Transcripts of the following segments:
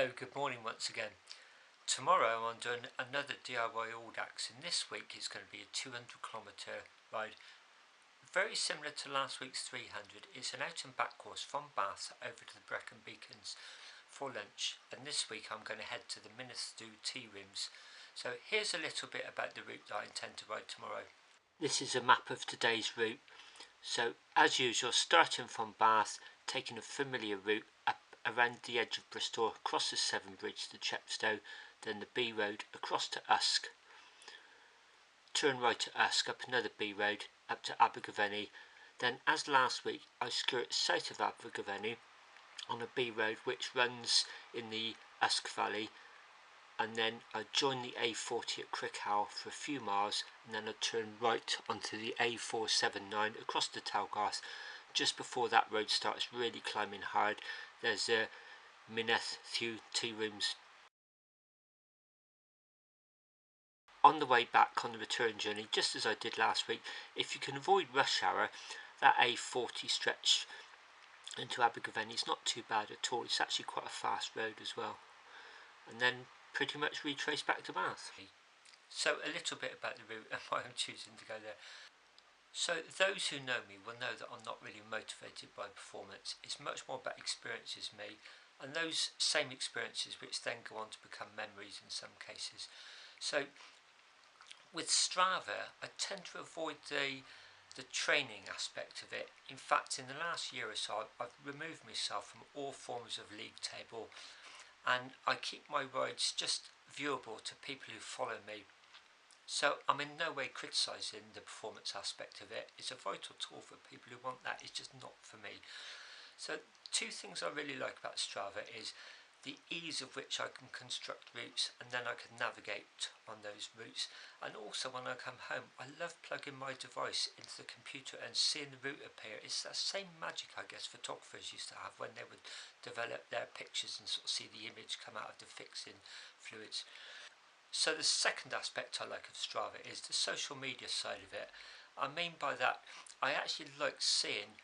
Hello, good morning once again. Tomorrow I'm doing another DIY Audax, and this week is going to be a 200 km ride. Very similar to last week's 300. It's an out and back course from Bath over to the Brecon Beacons for lunch, and this week I'm going to head to the Mynydd Ddu tearooms. So here's a little bit about the route that I intend to ride tomorrow. This is a map of today's route. So as usual, starting from Bath, taking a familiar route up around the edge of Bristol, across the Severn Bridge to Chepstow, then the B road across to Usk, turn right to Usk, up another B road up to Abergavenny, then as last week I skirt south of Abergavenny on a B road which runs in the Usk Valley, and then I join the A40 at Crickhowell for a few miles, and then I turn right onto the A479 across to Talgarth. Just before that road starts really climbing hard, there's a Mynydd Ddu tearooms. On the way back on the return journey, just as I did last week, if you can avoid rush hour, that A40 stretch into Abergavenny is not too bad at all. It's actually quite a fast road as well. And then pretty much retrace back to Bath. So a little bit about the route and why I'm choosing to go there. So those who know me will know that I'm not really motivated by performance. It's much more about experiences me, and those same experiences which then go on to become memories in some cases. So with Strava, I tend to avoid the training aspect of it. In fact, in the last year or so, I've removed myself from all forms of league table, and I keep my rides just viewable to people who follow me. So I'm in no way criticising the performance aspect of it. It's a vital tool for people who want that. It's just not for me. So two things I really like about Strava is the ease of which I can construct routes, and then I can navigate on those routes. And also when I come home, I love plugging my device into the computer and seeing the route appear. It's that same magic I guess photographers used to have when they would develop their pictures and sort of see the image come out of the fixing fluids. So the second aspect I like of Strava is the social media side of it. I mean by that, I actually like seeing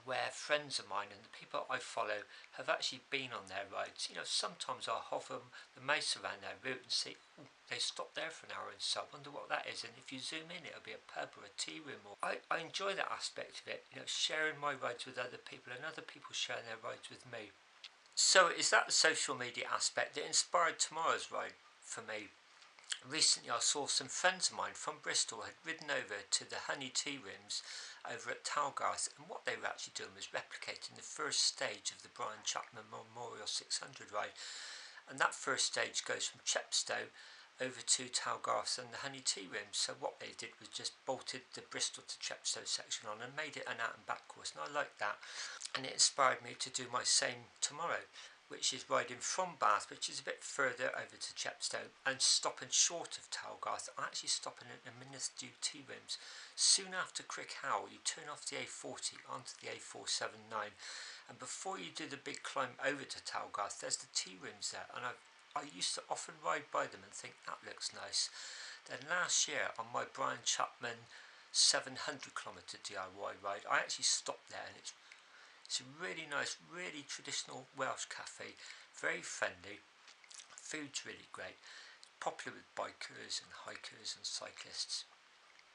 where friends of mine and the people I follow have actually been on their rides. You know, sometimes I'll hover the mouse around their route and see, oh, they stopped there for an hour and so I wonder what that is. And if you zoom in, it'll be a pub or a tea room. Or I enjoy that aspect of it, you know, sharing my rides with other people and other people sharing their rides with me. So is that the social media aspect that inspired tomorrow's ride for me? Recently I saw some friends of mine from Bristol had ridden over to the Honey Tea Rooms over at Talgarth, and what they were actually doing was replicating the first stage of the Brian Chapman Memorial 600 ride, and that first stage goes from Chepstow over to Talgarth and the Honey Tea Rooms. So what they did was just bolted the Bristol to Chepstow section on and made it an out and back course, and I liked that, and it inspired me to do my same tomorrow, which is riding from Bath, which is a bit further over to Chepstow, and stopping short of Talgarth. I'm actually stopping at the Mynydd Ddu tearooms. Soon after Crickhowell, you turn off the A40 onto the A479, and before you do the big climb over to Talgarth, there's the tearooms there, and I used to often ride by them and think that looks nice. Then last year on my Brian Chapman 700 km DIY ride, I actually stopped there, and it's a really nice, really traditional Welsh cafe, very friendly, food's really great, popular with bikers and hikers and cyclists.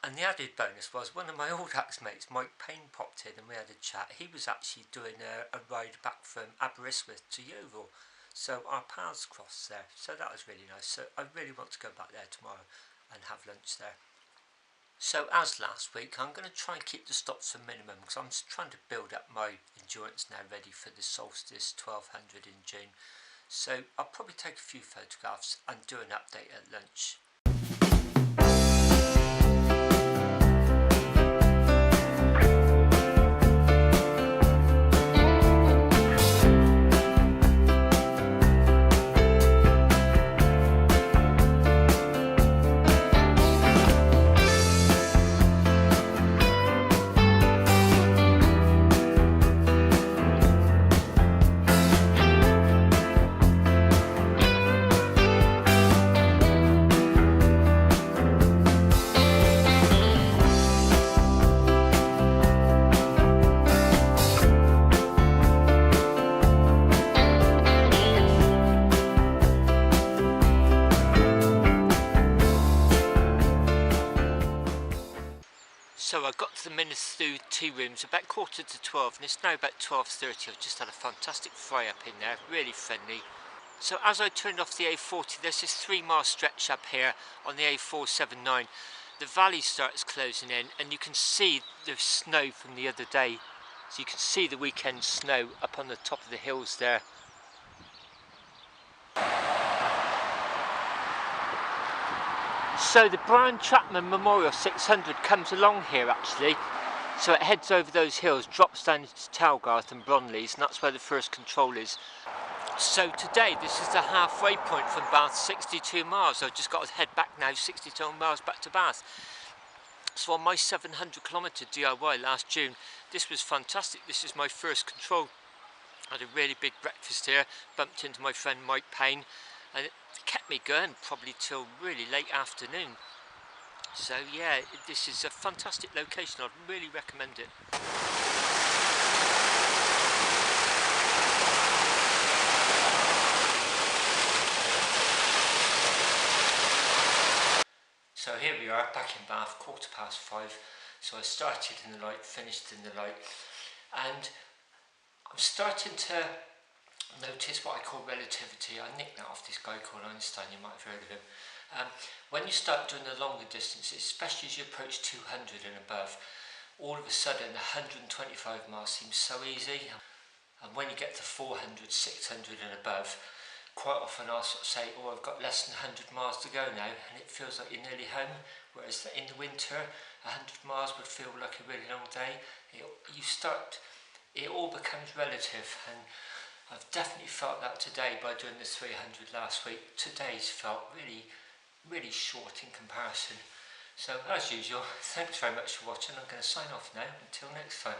And the added bonus was one of my Audax mates, Mike Payne, popped in and we had a chat. He was actually doing a ride back from Aberystwyth to Yeovil, so our paths crossed there, so that was really nice. So I really want to go back there tomorrow and have lunch there. So as last week, I'm going to try and keep the stops to minimum because I'm trying to build up my endurance now ready for the solstice 1200 in June. So I'll probably take a few photographs and do an update at lunch. So I got to the Mynydd Ddu tearooms about 11:45 and it's now about 12:30. I've just had a fantastic fry up in there, really friendly. So as I turned off the A40, there's this 3 mile stretch up here on the A479. The valley starts closing in and you can see the snow from the other day. So you can see the weekend snow up on the top of the hills there. So the Brian Chapman Memorial 600 comes along here actually. So it heads over those hills, drops down into Talgarth and Bronleys, and that's where the first control is. So today, this is the halfway point from Bath, 62 miles. I've just got to head back now, 62 miles back to Bath. So on my 700km DIY last June, this was fantastic. This is my first control. I had a really big breakfast here, bumped into my friend Mike Payne, and it kept me going probably till really late afternoon. So yeah, this is a fantastic location. I'd really recommend it. So here we are back in Bath, 5:15. So I started in the light, finished in the light, and I'm starting to notice what I call relativity. I nicked that off this guy called Einstein, you might have heard of him. When you start doing the longer distances, especially as you approach 200 and above, all of a sudden 125 miles seems so easy, and when you get to 400, 600 and above, quite often I'll sort of say, oh, I've got less than 100 miles to go now, and it feels like you're nearly home, whereas in the winter 100 miles would feel like a really long day. It all becomes relative, and I've definitely felt that today by doing the 300 last week. Today's felt really, really short in comparison. So as usual, thanks very much for watching. I'm going to sign off now. Until next time.